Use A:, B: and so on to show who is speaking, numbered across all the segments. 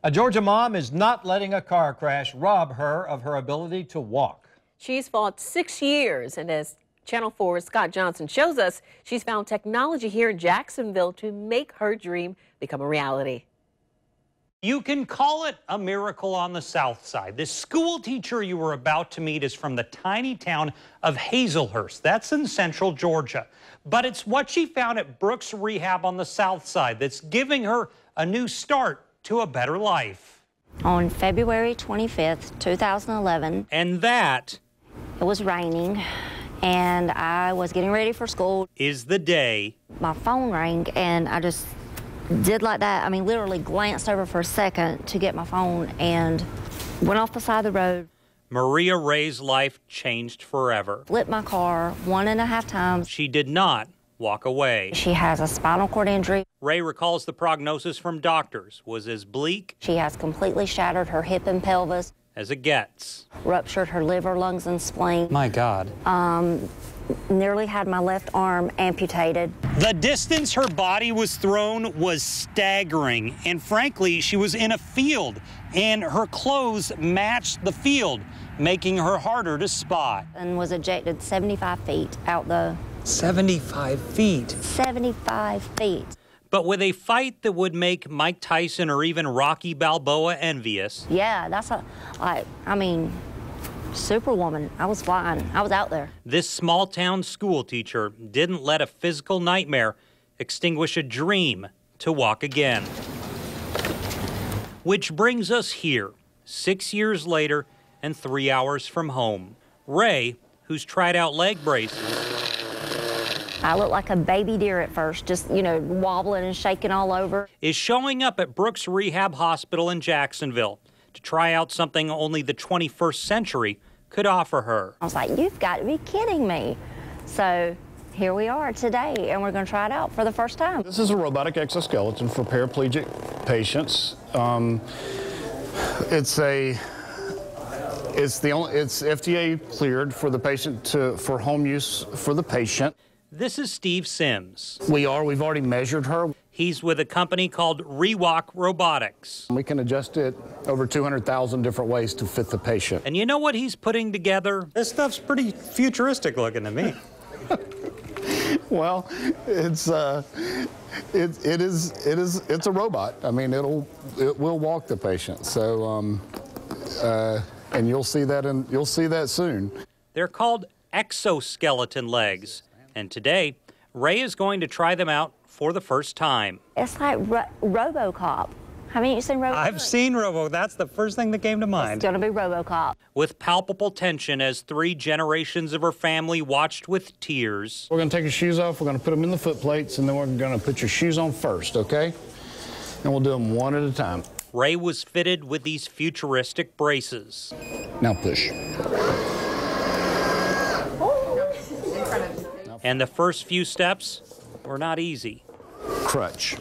A: A Georgia mom is not letting a car crash rob her of her ability to walk.
B: She's fought 6 years, and as Channel 4's Scott Johnson shows us, she's found technology here in Jacksonville to make her dream become a reality.
C: You can call it a miracle on the Southside. This school teacher you were about to meet is from the tiny town of Hazelhurst. That's in central Georgia. But it's what she found at Brooks Rehab on the Southside that's giving her a new start to a better life.
D: On February 25th, 2011.
C: And that
D: it was raining, and I was getting ready for school.
C: Is the day
D: my phone rang, and I just did like that. I mean, literally glanced over for a second to get my phone and went off the side of the road.
C: Maria Ray's life changed forever.
D: Flipped my car 1.5 times.
C: She did not walk away.
D: She has a spinal cord injury.
C: Ray recalls the prognosis from doctors was as bleak.
D: She has completely shattered her hip and pelvis.
C: As it gets.
D: Ruptured her liver, lungs, and spleen.
C: My God.
D: Nearly had my left arm amputated.
C: The distance her body was thrown was staggering, and frankly, she was in a field, and her clothes matched the field, making her harder to spot.
D: And was ejected 75 feet out the...
C: 75 feet?
D: 75 feet.
C: But with a fight that would make Mike Tyson or even Rocky Balboa envious.
D: Yeah, that's I mean, Superwoman. I was flying. I was out there.
C: This small-town school teacher didn't let a physical nightmare extinguish a dream to walk again. Which brings us here, 6 years later and 3 hours from home. Ray, who's tried out leg braces.
D: I looked like a baby deer at first, just, you know, wobbling and shaking all over.
C: Is showing up at Brooks Rehab Hospital in Jacksonville to try out something only the 21st century could offer her.
D: I was like, you've got to be kidding me. So here we are today, and we're going to try it out for the first time.
E: This is a robotic exoskeleton for paraplegic patients. It's FDA cleared for the patient for home use for the patient.
C: This is Steve Sims.
E: We've already measured her.
C: He's with a company called Rewalk Robotics.
E: We can adjust it over 200,000 different ways to fit the patient.
C: And you know what he's putting together? This stuff's pretty futuristic looking to me.
E: Well, it's a robot. I mean, it will walk the patient. So, and you'll see that soon.
C: They're called exoskeleton legs. And today, Ray is going to try them out for the first time.
D: It's like RoboCop. Haven't you seen RoboCop?
C: I've seen Robo. That's the first thing that came to mind.
D: It's going to be RoboCop.
C: With palpable tension as 3 generations of her family watched with tears.
E: We're going to take your shoes off. We're going to put them in the foot plates, and then we're going to put your shoes on first, okay? And we'll do them one at a time.
C: Ray was fitted with these futuristic braces.
E: Now push.
C: And the first few steps were not easy.
E: Crutch,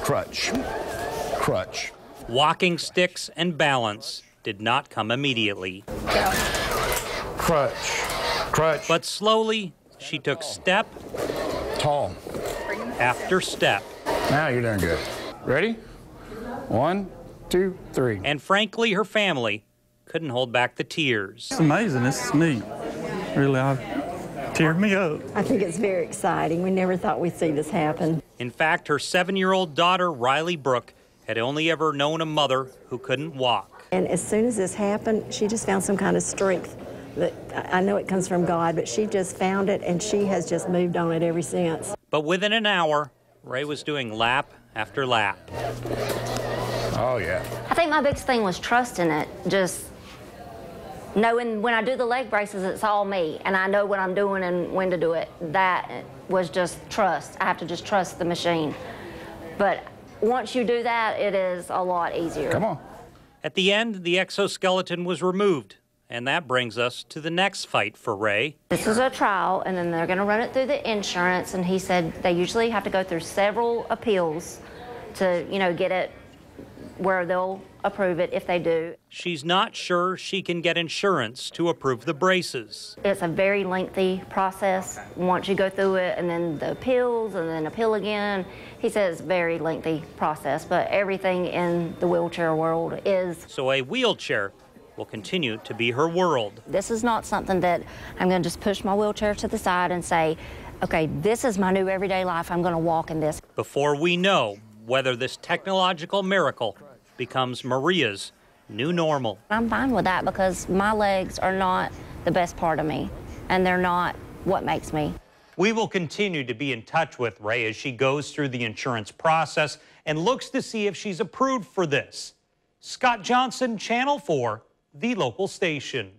E: crutch, crutch.
C: Walking sticks and balance did not come immediately.
E: Crutch, crutch.
C: But slowly, she took step
E: tall
C: after step.
E: Now you're doing good. Ready? 1, 2, 3.
C: And frankly, her family couldn't hold back the tears.
F: It's amazing. This is neat. Really, teared me up.
G: I think it's very exciting. We never thought we'd see this happen.
C: In fact, her 7-year-old daughter, Riley Brooke, had only ever known a mother who couldn't walk.
G: And as soon as this happened, she just found some kind of strength. That I know it comes from God, but she just found it, and she has just moved on it ever since.
C: But within an hour, Ray was doing lap after lap.
E: Oh, yeah.
D: I think my biggest thing was trusting it, just knowing when I do the leg braces, it's all me, and I know what I'm doing and when to do it. That was just trust. I have to just trust the machine. But once you do that, it is a lot easier.
E: Come on.
C: At the end, the exoskeleton was removed, and that brings us to the next fight for Ray.
D: This is a trial, and then they're going to run it through the insurance, and he said they usually have to go through several appeals to, you know, get it where they'll approve it if they do.
C: She's not sure she can get insurance to approve the braces.
D: It's a very lengthy process once you go through it, and then the appeals, and then appeal again. He says it's a very lengthy process, but everything in the wheelchair world is.
C: So a wheelchair will continue to be her world.
D: This is not something that I'm going to just push my wheelchair to the side and say, okay, this is my new everyday life, I'm going to walk in this.
C: Before we know whether this technological miracle becomes Maria's new normal.
D: I'm fine with that because my legs are not the best part of me, and they're not what makes me.
C: We will continue to be in touch with Ray as she goes through the insurance process and looks to see if she's approved for this. Scott Johnson, Channel 4, the local station.